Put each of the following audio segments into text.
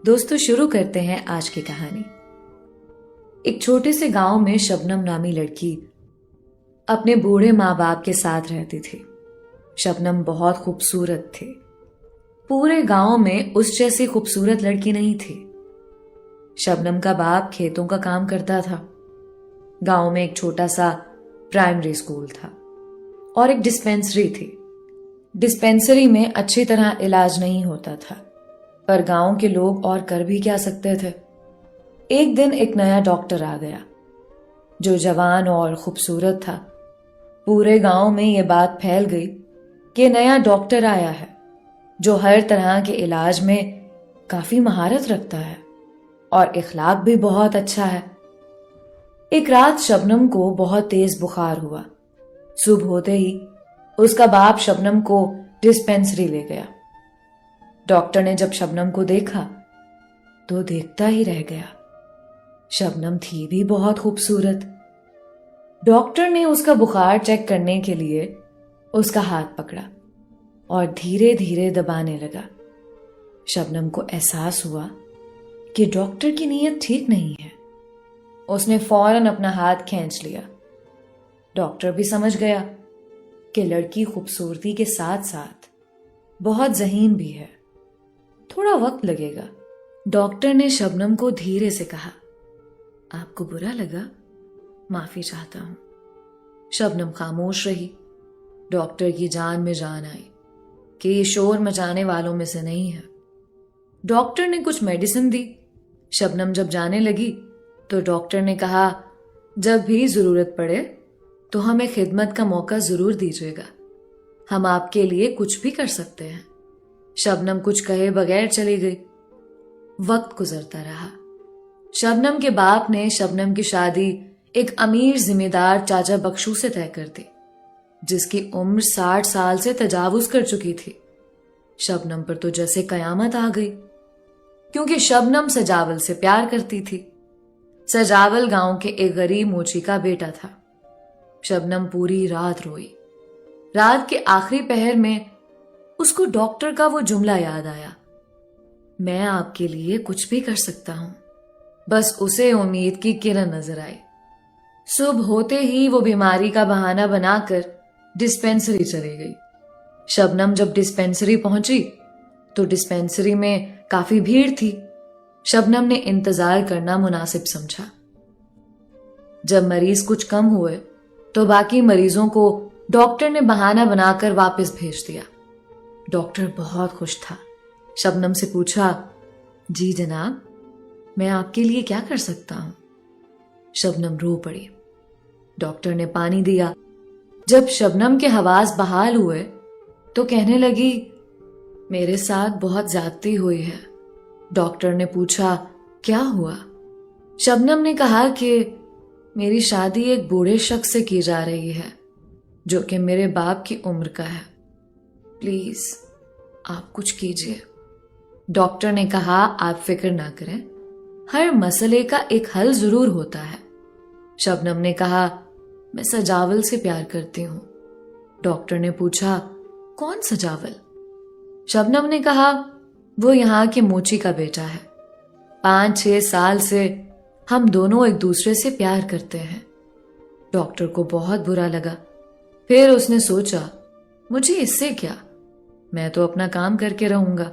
دوستو شروع کرتے ہیں آج کی کہانی۔ ایک چھوٹے سے گاؤں میں شبنم نامی لڑکی اپنے بوڑھے ماں باپ کے ساتھ رہتی تھی۔ شبنم بہت خوبصورت تھی۔ پورے گاؤں میں اس جیسی خوبصورت لڑکی نہیں تھی۔ شبنم کا باپ کھیتوں کا کام کرتا تھا۔ گاؤں میں ایک چھوٹا سا پرائمری اسکول تھا اور ایک ڈسپینسری تھی۔ ڈسپینسری میں اچھی طرح علاج نہیں ہوتا تھا، پر گاؤں کے لوگ اور کر بھی کیا سکتے تھے۔ ایک دن ایک نیا ڈاکٹر آ گیا جو جوان اور خوبصورت تھا۔ پورے گاؤں میں یہ بات پھیل گئی کہ نیا ڈاکٹر آیا ہے جو ہر طرح کے علاج میں کافی مہارت رکھتا ہے اور اخلاق بھی بہت اچھا ہے۔ ایک رات شبنم کو بہت تیز بخار ہوا۔ صبح ہوتے ہی اس کا باپ شبنم کو ڈسپینسری لے گیا۔ ڈاکٹر نے جب شبنم کو دیکھا تو دیکھتا ہی رہ گیا۔ شبنم تھی بھی بہت خوبصورت۔ ڈاکٹر نے اس کا بخار چیک کرنے کے لیے اس کا ہاتھ پکڑا اور دھیرے دھیرے دبانے لگا۔ شبنم کو احساس ہوا کہ ڈاکٹر کی نیت ٹھیک نہیں ہے۔ اس نے فوراً اپنا ہاتھ کھینچ لیا۔ ڈاکٹر بھی سمجھ گیا کہ لڑکی خوبصورتی کے ساتھ ساتھ بہت ذہین بھی ہے، تھوڑا وقت لگے گا۔ ڈاکٹر نے شبنم کو دھیرے سے کہا، آپ کو برا لگا؟ معافی چاہتا ہوں۔ شبنم خاموش رہی۔ ڈاکٹر کی جان میں جان آئی کہ یہ شور مچانے والوں میں سے نہیں ہے۔ ڈاکٹر نے کچھ میڈیسن دی۔ شبنم جب جانے لگی تو ڈاکٹر نے کہا، جب بھی ضرورت پڑے تو ہمیں خدمت کا موقع ضرور دیجیے گا، ہم آپ کے لیے کچھ بھی کر سکتے ہیں۔ شبنم کچھ کہے بغیر چلی گئی۔ وقت گزرتا رہا۔ شبنم کے باپ نے شبنم کی شادی ایک امیر ذمہ دار چاچا بخشو سے طے کر دی، جس کی عمر 60 سال سے تجاوز کر چکی تھی۔ شبنم پر تو جیسے قیامت آ گئی، کیونکہ شبنم سجاول سے پیار کرتی تھی۔ سجاول گاؤں کے ایک غریب موچی کا بیٹا تھا۔ شبنم پوری رات روئی۔ رات کے آخری پہر میں اس کو ڈاکٹر کا وہ جملہ یاد آیا، میں آپ کے لیے کچھ بھی کر سکتا ہوں۔ بس اسے امید کی کرن نظر آئی۔ صبح ہوتے ہی وہ بیماری کا بہانہ بنا کر ڈسپینسری چلی گئی۔ شبنم جب ڈسپینسری پہنچی تو ڈسپینسری میں کافی بھیڑ تھی۔ شبنم نے انتظار کرنا مناسب سمجھا۔ جب مریض کچھ کم ہوئے تو باقی مریضوں کو ڈاکٹر نے بہانہ بنا کر واپس بھیج دیا۔ ڈاکٹر بہت خوش تھا۔ شبنم سے پوچھا، جی جناب، میں آپ کے لیے کیا کر سکتا ہوں؟ شبنم رو پڑی۔ ڈاکٹر نے پانی دیا۔ جب شبنم کے حواس بحال ہوئے تو کہنے لگی، میرے ساتھ بہت زیادتی ہوئی ہے۔ ڈاکٹر نے پوچھا، کیا ہوا؟ شبنم نے کہا کہ میری شادی ایک بوڑھے شخص سے کی جا رہی ہے جو کہ میرے باپ کی عمر کا ہے، پلیز آپ کچھ کیجیے۔ ڈاکٹر نے کہا، آپ فکر نہ کریں، ہر مسئلے کا ایک حل ضرور ہوتا ہے۔ شبنم نے کہا، میں سجاول سے پیار کرتی ہوں۔ ڈاکٹر نے پوچھا، کون سجاول؟ شبنم نے کہا، وہ یہاں کے موچی کا بیٹا ہے۔ 5-6 سال سے ہم دونوں ایک دوسرے سے پیار کرتے ہیں۔ ڈاکٹر کو بہت برا لگا۔ پھر اس نے سوچا، مجھے اس سے کیا، میں تو اپنا کام کر کے رہوں گا۔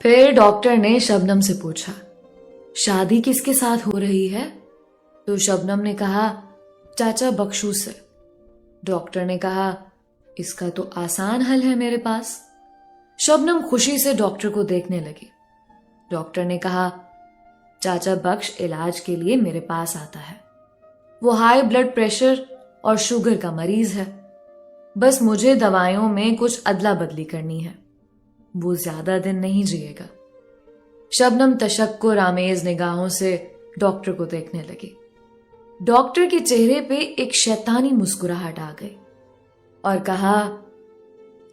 پھر ڈاکٹر نے شبنم سے پوچھا، شادی کس کے ساتھ ہو رہی ہے؟ تو شبنم نے کہا، چاچا بخشو سے۔ ڈاکٹر نے کہا، اس کا تو آسان حل ہے میرے پاس۔ شبنم خوشی سے ڈاکٹر کو دیکھنے لگی۔ ڈاکٹر نے کہا، چاچا بخش علاج کے لیے میرے پاس آتا ہے۔ وہ ہائی بلڈ پریشر اور شوگر کا مریض ہے۔ بس مجھے دوائیوں میں کچھ ادلا بدلی کرنی ہے، وہ زیادہ دن نہیں جیے گا۔ شبنم تشکر آمیز نگاہوں سے ڈاکٹر کو دیکھنے لگی۔ ڈاکٹر کے چہرے پہ ایک شیطانی مسکراہٹ آ گئی اور کہا،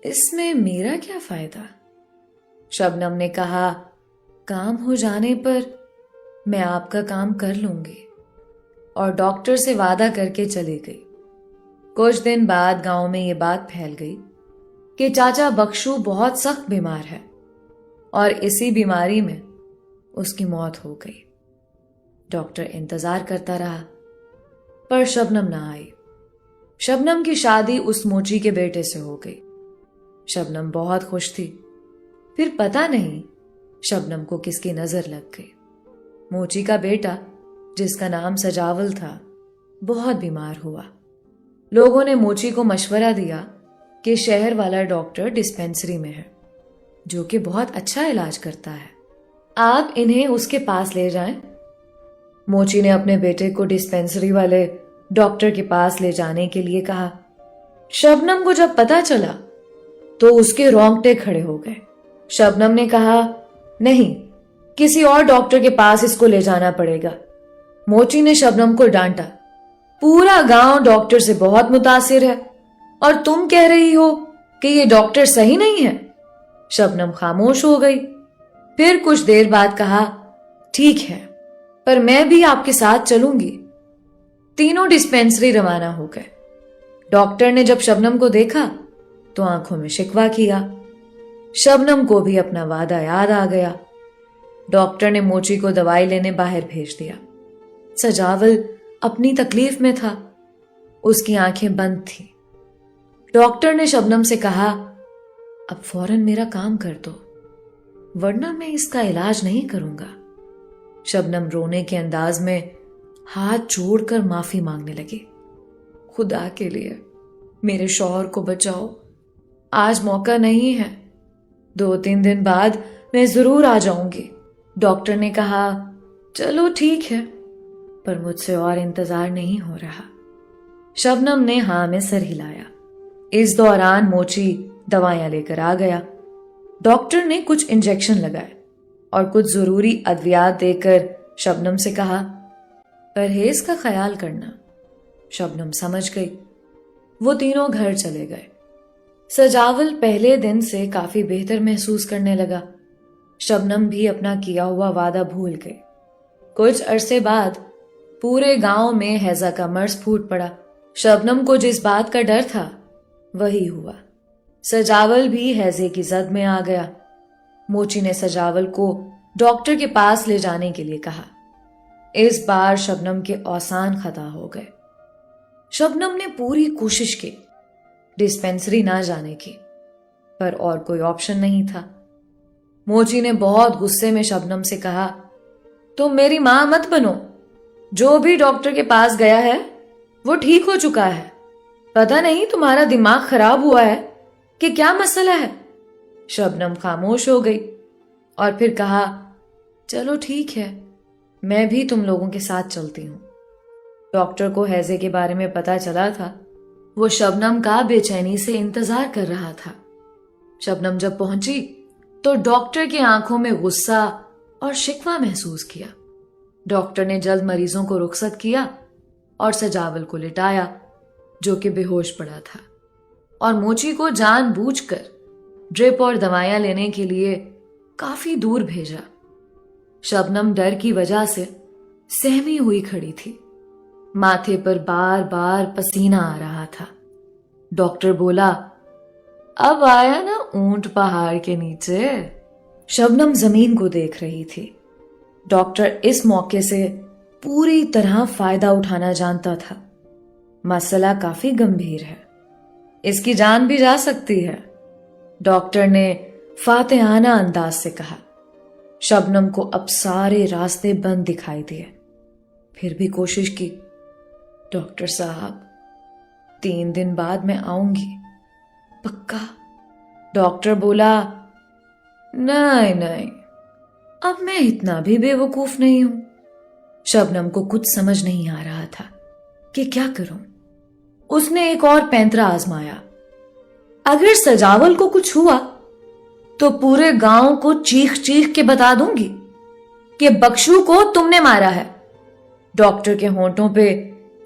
اس میں میرا کیا فائدہ؟ شبنم نے کہا، کام ہو جانے پر میں آپ کا کام کر لوں گی، اور ڈاکٹر سے وعدہ کر کے چلی گئی۔ کچھ دن بعد گاؤں میں یہ بات پھیل گئی کہ چاچا بخشو بہت سخت بیمار ہے اور اسی بیماری میں اس کی موت ہو گئی۔ ڈاکٹر انتظار کرتا رہا پر شبنم نہ آئی۔ شبنم کی شادی اس موچی کے بیٹے سے ہو گئی۔ شبنم بہت خوش تھی۔ پھر پتہ نہیں شبنم کو کس کی نظر لگ گئی۔ موچی کا بیٹا جس کا نام سجاول تھا بہت بیمار ہوا۔ لوگوں نے موچی کو مشورہ دیا کہ شہر والا ڈاکٹر ڈسپینسری میں ہے جو کہ بہت اچھا علاج کرتا ہے، آپ انہیں اس کے پاس لے جائیں۔ موچی نے اپنے بیٹے کو ڈسپینسری والے ڈاکٹر کے پاس لے جانے کے لیے کہا۔ شبنم کو جب پتا چلا تو اس کے رونگٹے کھڑے ہو گئے۔ شبنم نے کہا، نہیں، کسی اور ڈاکٹر کے پاس اس کو لے جانا پڑے گا۔ موچی نے شبنم کو ڈانٹا، پورا گاؤں ڈاکٹر سے بہت متاثر ہے اور تم کہہ رہی ہو کہ یہ ڈاکٹر صحیح نہیں ہے۔ شبنم خاموش ہو گئی، پھر کچھ دیر بعد کہا، ٹھیک ہے، پر میں بھی آپ کے ساتھ چلوں گی۔ تینوں ڈسپینسری روانہ ہو گئے۔ ڈاکٹر نے جب شبنم کو دیکھا تو آنکھوں میں شکوہ کیا۔ شبنم کو بھی اپنا وعدہ یاد آ گیا۔ ڈاکٹر نے موچی کو دوائی لینے باہر بھیج دیا۔ سجاول اپنی تکلیف میں تھا، اس کی آنکھیں بند تھیں۔ ڈاکٹر نے شبنم سے کہا، اب فوراً میرا کام کر دو ورنہ میں اس کا علاج نہیں کروں گا۔ شبنم رونے کے انداز میں ہاتھ جوڑ کر معافی مانگنے لگی، خدا کے لیے میرے شوہر کو بچاؤ، آج موقع نہیں ہے، 2-3 دن بعد میں ضرور آ جاؤں گی۔ ڈاکٹر نے کہا، چلو ٹھیک ہے، پر مجھ سے اور انتظار نہیں ہو رہا۔ شبنم نے ہاں میں سر ہلایا۔ اس دوران موچی دوائیاں لے کر آ گیا۔ ڈاکٹر نے کچھ انجیکشن لگائے اور کچھ ضروری ادویات دے کر شبنم سے کہا، پرہیز کا خیال کرنا۔ شبنم سمجھ گئی۔ وہ تینوں گھر چلے گئے۔ سجاول پہلے دن سے کافی بہتر محسوس کرنے لگا۔ شبنم بھی اپنا کیا ہوا وعدہ بھول گئی۔ کچھ عرصے بعد پورے گاؤں میں ہیضہ کا مرض پھوٹ پڑا۔ شبنم کو جس بات کا ڈر تھا وہی ہوا۔ سجاول بھی ہیضے کی زد میں آ گیا۔ موچی نے سجاول کو ڈاکٹر کے پاس لے جانے کے لیے کہا۔ اس بار شبنم کے اوسان خطا ہو گئے۔ شبنم نے پوری کوشش کی ڈسپینسری نہ جانے کی، پر اور کوئی آپشن نہیں تھا۔ موچی نے بہت غصے میں شبنم سے کہا، تم میری ماں مت بنو، جو بھی ڈاکٹر کے پاس گیا ہے وہ ٹھیک ہو چکا ہے، پتہ نہیں تمہارا دماغ خراب ہوا ہے کہ کیا مسئلہ ہے۔ شبنم خاموش ہو گئی اور پھر کہا، چلو ٹھیک ہے، میں بھی تم لوگوں کے ساتھ چلتی ہوں۔ ڈاکٹر کو ہیضے کے بارے میں پتا چلا تھا۔ وہ شبنم کا بے چینی سے انتظار کر رہا تھا۔ شبنم جب پہنچی تو ڈاکٹر کی آنکھوں میں غصہ اور شکوہ محسوس کیا۔ ڈاکٹر نے جلد مریضوں کو رخصت کیا اور سجاول کو لٹایا جو کہ بے ہوش پڑا تھا، اور موچی کو جان بوجھ کر ڈرپ اور دوائیاں لینے کے لیے کافی دور بھیجا۔ شبنم ڈر کی وجہ سے سہمی ہوئی کھڑی تھی، ماتھے پر بار بار پسینہ آ رہا تھا۔ ڈاکٹر بولا، اب آیا نا اونٹ پہاڑ کے نیچے۔ شبنم زمین کو دیکھ رہی تھی۔ ڈاکٹر اس موقع سے پوری طرح فائدہ اٹھانا جانتا تھا۔ مسئلہ کافی گمبھیر ہے، اس کی جان بھی جا سکتی ہے، ڈاکٹر نے فاتحانہ انداز سے کہا۔ شبنم کو اب سارے راستے بند دکھائی دیے، پھر بھی کوشش کی، ڈاکٹر صاحب 3 دن بعد میں آؤں گی، پکا؟ ڈاکٹر بولا، نہیں، اب میں اتنا بھی بے وقوف نہیں ہوں۔ شبنم کو کچھ سمجھ نہیں آ رہا تھا کہ کیا کروں۔ اس نے ایک اور پینترا آزمایا، اگر سجاول کو کچھ ہوا تو پورے گاؤں کو چیخ چیخ کے بتا دوں گی کہ بخشو کو تم نے مارا ہے۔ ڈاکٹر کے ہونٹوں پہ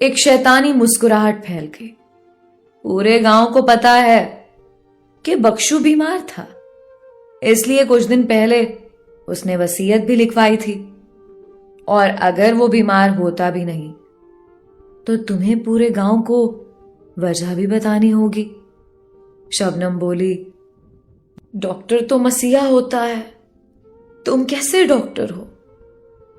ایک شیطانی مسکراہٹ پھیل گئی۔ پورے گاؤں کو پتا ہے کہ بخشو بیمار تھا، اس لیے کچھ دن پہلے اس نے وصیت بھی لکھوائی تھی، اور اگر وہ بیمار ہوتا بھی نہیں تو تمہیں پورے گاؤں کو وجہ بھی بتانی ہوگی۔ شبنم بولی، ڈاکٹر تو مسیحا ہوتا ہے، تم کیسے ڈاکٹر ہو؟